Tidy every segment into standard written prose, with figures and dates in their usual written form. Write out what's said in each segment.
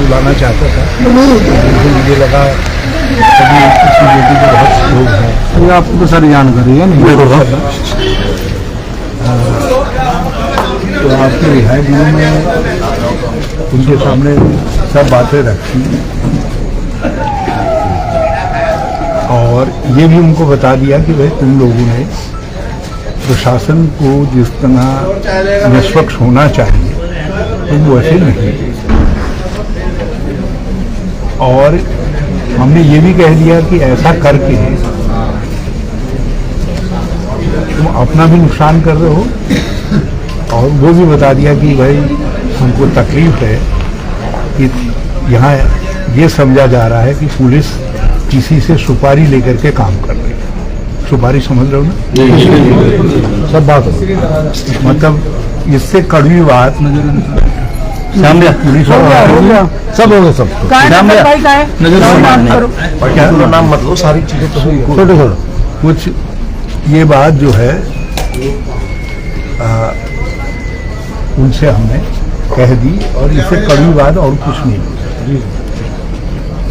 बुलाना चाहता था, तो मुझे लगा कभी किसी बेटी के बहुत लोग हैं। ये आपको तो सारी जानकारी है नहीं? तो आपकी रिहाई गृह में उनके सामने सब बातें रखी और ये भी उनको बता दिया कि भाई तुम लोगों ने प्रशासन को जिस तरह निष्पक्ष होना चाहिए तुम वैसे नहीं। और हमने ये भी कह दिया कि ऐसा करके तुम अपना भी नुकसान कर रहे हो और वो भी बता दिया कि भाई हमको तकलीफ है कि यहाँ ये समझा जा रहा है कि पुलिस किसी से सुपारी लेकर के काम कर रही है। सुपारी समझ रहे हो ना? सब बात हो मतलब इससे कड़वी बात पुलिस सब हो गया सब नजर नाम मतलब सारी चीजें तो छोटे छोटे कुछ ये बात जो है उनसे हमने कह दी और इससे कड़वी बात और कुछ नहीं।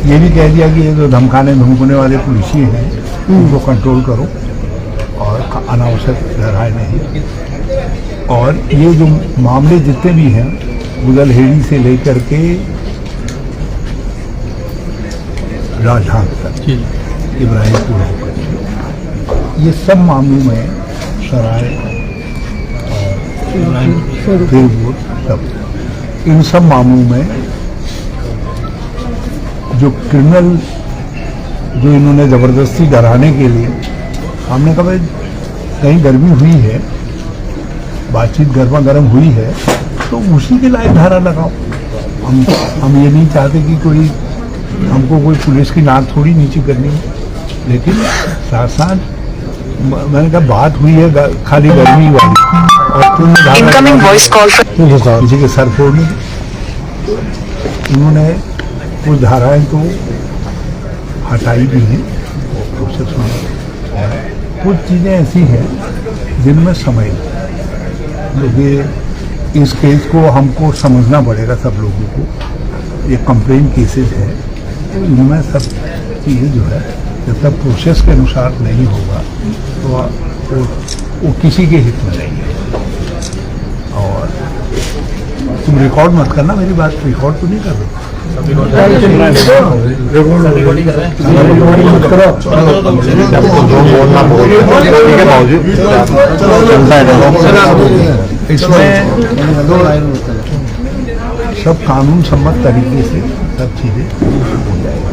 ये भी कह दिया कि ये जो धमकाने धमकाने वाले पुलिसिए हैं उनको कंट्रोल करो और अनावश्यक लड़ाई नहीं। और ये जो मामले जितने भी हैं बुदलहेड़ी से लेकर के राजधान तक इब्राहिमपुर होकर ये सब मामलों में सराय और फिर सब इन सब मामलों में जो क्रिमिनल जो इन्होंने ज़बरदस्ती डराने के लिए हमने कहा भाई कहीं गर्मी हुई है, बातचीत गर्मा गर्म हुई है तो उसी के लायक धारा लगाओ। हम ये नहीं चाहते कि कोई हमको कोई पुलिस की नाक थोड़ी नीचे करनी है, लेकिन साथ साथ मैंने कहा बात हुई है खाली गर्मी वाली और तुमने किसी के सर फोड़ने उन्होंने कुछ धाराएं तो हटाई भी हैं, प्रोसेस में कुछ चीज़ें ऐसी हैं जिनमें समय क्योंकि इस केस को हमको समझना पड़ेगा सब लोगों को। ये कंप्लेन केसेस है तो इनमें सब चीज़ें जो है जब तक प्रोसेस के अनुसार नहीं होगा तो वो किसी के हित में नहीं है। और तुम रिकॉर्ड मत करना, मेरी बात रिकॉर्ड तो नहीं कर रहे। इसमें सब कानून सम्मत तरीके से सब चीजें हो जाएगी।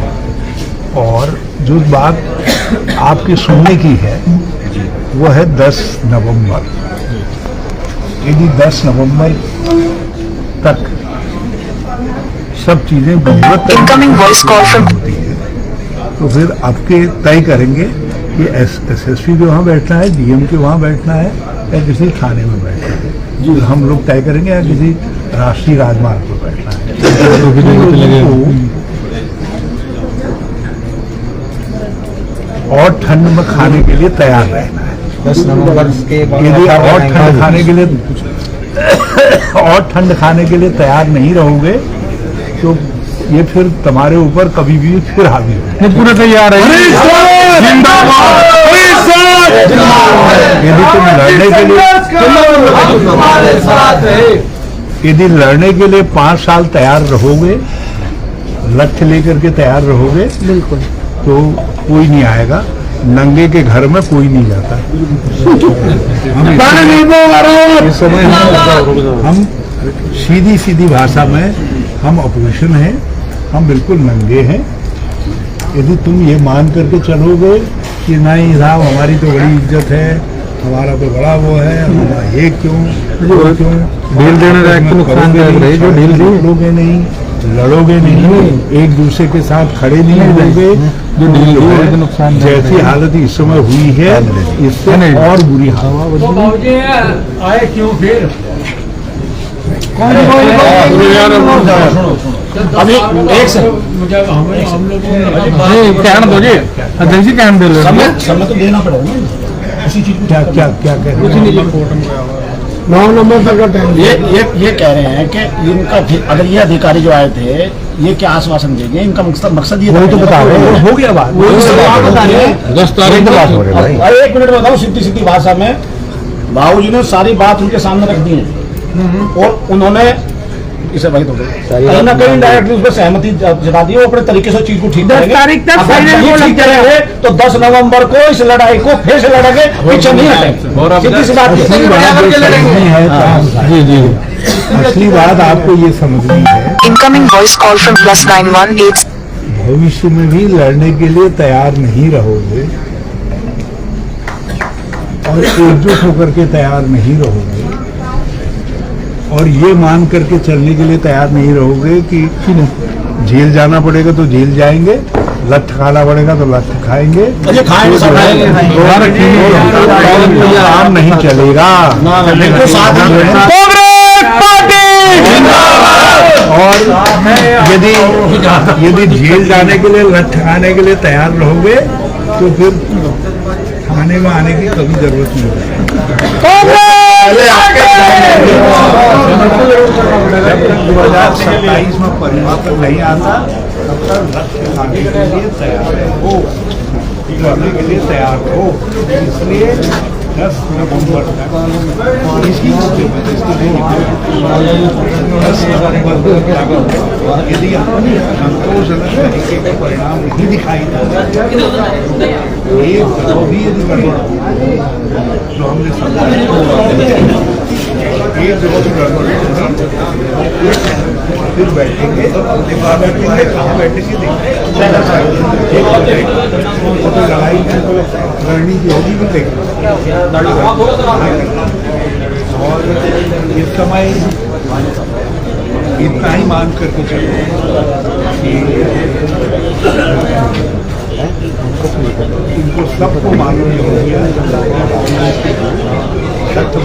और जो बात आपके सुनने की है वो है 10 नवंबर। यदि 10 नवंबर तक सब चीजें होती है तो फिर आपके तय करेंगे कि एसएसपी के वहाँ बैठना है, डीएम के वहाँ बैठना है या किसी थाने में बैठना है जी। हम लोग तय करेंगे या किसी राष्ट्रीय राजमार्ग पर बैठना है। और ठंड में खाने के लिए तैयार रहना है। 10 नवंबर के यदि और ठंड खाने के लिए और ठंड खाने के लिए तैयार नहीं रहोगे तो ये फिर तुम्हारे ऊपर कभी भी फिर हावी हो। पूरा तैयार है। यदि तुम लड़ने के लिए यदि लड़ने के लिए 5 साल तैयार रहोगे, लक्ष्य लेकर के तैयार रहोगे बिल्कुल तो कोई नहीं आएगा। नंगे के घर में कोई नहीं जाता। इस समय हम सीधी सीधी भाषा में हम अपोजिशन हैं, हम बिल्कुल नंगे हैं। यदि तुम ये मान करके चलोगे कि नहीं साहब हमारी तो बड़ी इज्जत है, हमारा तो बड़ा वो है, हमारा ये क्यों ढील देने का नुकसान जो ढील दी लड़ोगे नहीं, लड़ोगे नहीं, एक दूसरे के साथ खड़े नहीं होंगे। जो ढील दी नुकसान जैसी हालत इस समय हुई है इससे और बुरी हालत आए क्यों फिर अभी एक से हम लोग कहना दो जी अध्यक्ष जी कहना दे समय तो देना पड़ेगा ना उसी चीज क्या क्या क्या कह रहे हैं? 9 नंबर तक का टाइम ये कह रहे हैं कि इनका अगर ये अधिकारी जो आए थे ये क्या आश्वासन देंगे, इनका मकसद ये वही तो बता रहे हैं, हो गया बात, आप बता रहे हैं। 10 तारीख बात हो रही है भाई। एक मिनट बताओ, सीधी सीधी भाषा में बाबूजी ने सारी बात उनके सामने रख दी है और उन्होंने इसे वही तो कहीं ना कहीं डायरेक्टली उस पर सहमति जता दी, वो अपने तरीके से चीज को ठीक करेंगे। 10 तारीख तक अगर फाइनल नहीं को ठीक लग जाएगा। करेंगे तो 10 नवंबर को इस लड़ाई को फिर से लड़ेंगे, पीछे नहीं हटेंगे। सीधी सी बात है। असली बात जो समझनी है, जी जी असली बात आपको ये समझनी है, Incoming voice call from +91 भविष्य में भी लड़ने के लिए तैयार नहीं रहोगे और एकजुट होकर के तैयार नहीं रहोगे और ये मान करके चलने के लिए तैयार नहीं रहोगे कि जेल जाना पड़ेगा तो जेल जाएंगे, लठ खाना पड़ेगा तो लठ खाएंगे, अरे खाएंगे, सब खाएंगे। काम नहीं चलेगा। बिल्कुल साथ में। और यदि जेल जाने के लिए लठ खाने के लिए तैयार रहोगे तो फिर थाने में आने की कभी जरूरत नहीं होगी। जब तक 2027 में परिवर्तन नहीं आता तब तक लक्ष्य खाने के लिए तैयार हो, करने के लिए तैयार हो। इसलिए 10 नवंबर तक इसी यदि संतोषजनक तरीके के परिणाम नहीं दिखाई देते, एक भी यदि गड़बड़ हो तो हमने एक जगह गड़बड़ फिर बैठेंगे, कहाँ बैठेंगे तो लड़ाई रणनीति होगी भी देखेंगे। और इस समय इतना ही मान करके चलो कि इनको सबको मालूम हो गया शर्त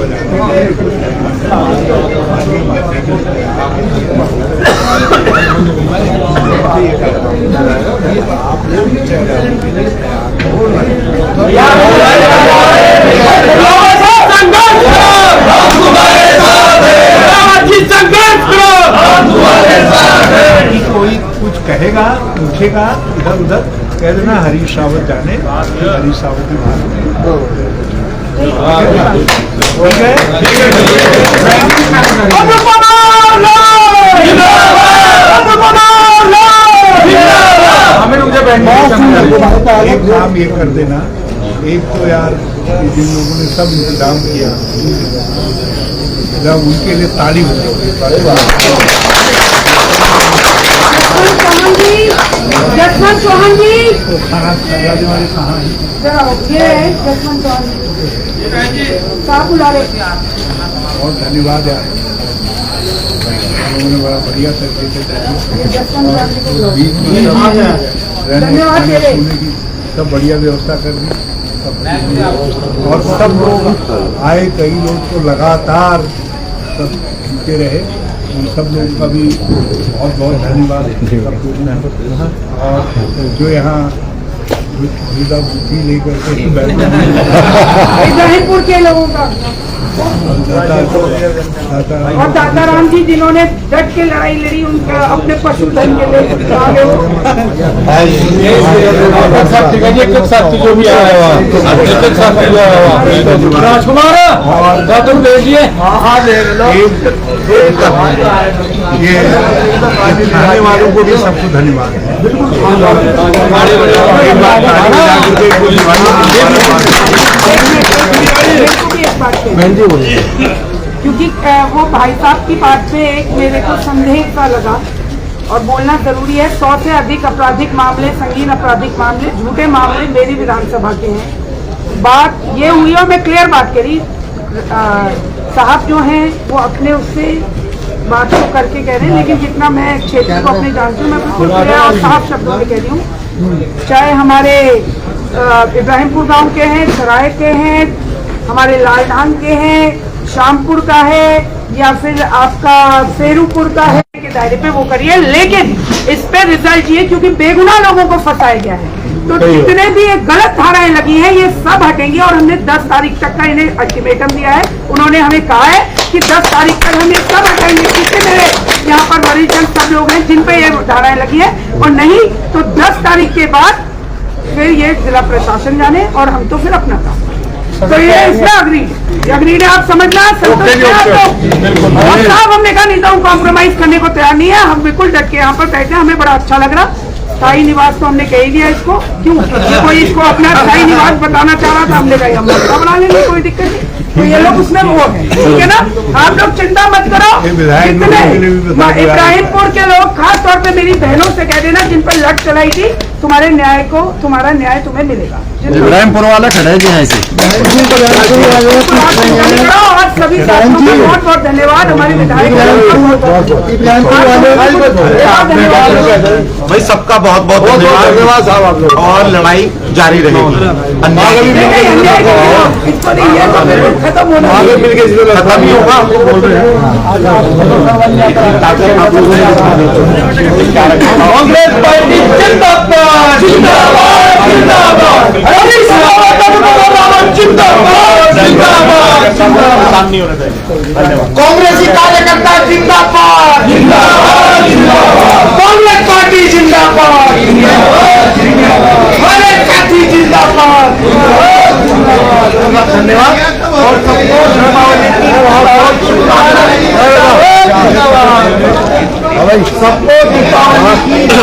कोई कुछ कहेगा, पूछेगा इधर उधर, कह देना हरीश रावत जाने, हरीश रावत की एक काम ये कर देना, एक तो यार जिन लोगों ने सब इंतजाम किया जब उनके लिए ताली जसवंत चौहान जी, तो खाना वाले कहाँ है? ये है जसवंत चौहान जी, साहब बुला रहे। बहुत धन्यवाद यार, उन्होंने बड़ा बढ़िया तरीके से जसवंत चौहान जी को बीच में रहने धन्यवाद खाने मेरे। पीने की सब बढ़िया व्यवस्था कर दी और सब लोग आए, कई लोग तो लगातार सब सुनते रहे, उन सब लोगों का भी बहुत बहुत धन्यवाद। और जो यहाँ सुविधा बुद्धि लेकर के इब्राहिमपुर के लोगों का और दादा राम जी जिन्होंने डट के लड़ाई लड़ी, उनका अपने पशुधन के लिए आगे जो भी आया हुआ राजकुमार तुम भेजिए। ये आने वालों को भी सबको धन्यवाद। क्योंकि वो भाई साहब की बात पे एक मेरे को संदेह सा लगा और बोलना जरूरी है। 100 से अधिक आपराधिक मामले, संगीन आपराधिक मामले, झूठे मामले मेरी विधानसभा के हैं। बात ये हुई और मैं क्लियर बात करी, साहब जो हैं वो अपने उससे बात को करके कह रहे हैं, लेकिन जितना मैं क्षेत्र को अपने जानती हूँ मैं बिल्कुल क्लियर और साफ शब्दों में कह रही हूँ। चाहे हमारे इब्राहिमपुर गांव के हैं, सराय के हैं, हमारे लालढांग के हैं, शामपुर का है या फिर आपका फेरूपुर का है, के दायरे पे वो करिए, लेकिन इस पे रिजल्ट ये क्योंकि बेगुनाह लोगों को फंसाया गया है, तो जितने भी ये गलत धाराएं लगी हैं ये सब हटेंगी। और हमने 10 तारीख तक का इन्हें अल्टीमेटम दिया है। उन्होंने हमें कहा है कि 10 तारीख तक हम ये सब हटाएंगे। कितने मेरे यहाँ पर मरीज सब लोग हैं हैं जिन पे ये धाराएं लगी है, और नहीं तो 10 तारीख के बाद फिर ये जिला प्रशासन जाने और हम तो फिर अपना काम। तो ये इसमें अग्रीड है, आप समझना संतुष्ट हैं आप लोग। और साहब हमने कहा नहीं तो हम कॉम्प्रोमाइज करने को तैयार नहीं है, हम बिल्कुल डट के यहाँ पर बैठे हैं, हमें बड़ा अच्छा लग रहा। स्थायी निवास तो हमने कह ही दिया इसको, क्यों कोई इसको अपना स्थायी निवास बताना चाह रहा था, हमने कहा हम अपना बना लेंगे, कोई दिक्कत नहीं। तो ये लोग उसमें वो है, ठीक है ना, आप लोग चिंता मत करो। जितने इब्राहिमपुर के लोग, खास तौर पे मेरी बहनों से कह देना जिन पर लट चलाई थी, तुम्हारा न्याय तुम्हें मिलेगा। इब्राहिमपुर वाला खड़ा है जी यहाँ से। और सभी साथियों का बहुत बहुत धन्यवाद, हमारे विधायक भाई सबका बहुत बहुत धन्यवाद साहब आप लोग, और लड़ाई जारी रहेगी। अन्याय इसको नहीं है तो फिर खत्म होना खत्म ही होगा, हम लोग बोल रहे हैं। कांग्रेस पार्टी जिंदाबाद जिंदाबाद जिंदाबाद, जिंदाबाद जिंदाबाद, कांग्रेसी कार्यकर्ता जिंदाबाद जिंदाबाद जिंदाबाद, कांग्रेस पार्टी जिंदाबाद हमारे साथी जिंदाबाद। धन्यवाद और सबको दीपावली की बहुत बहुत शुभकामनाएं। सबको दीपावली की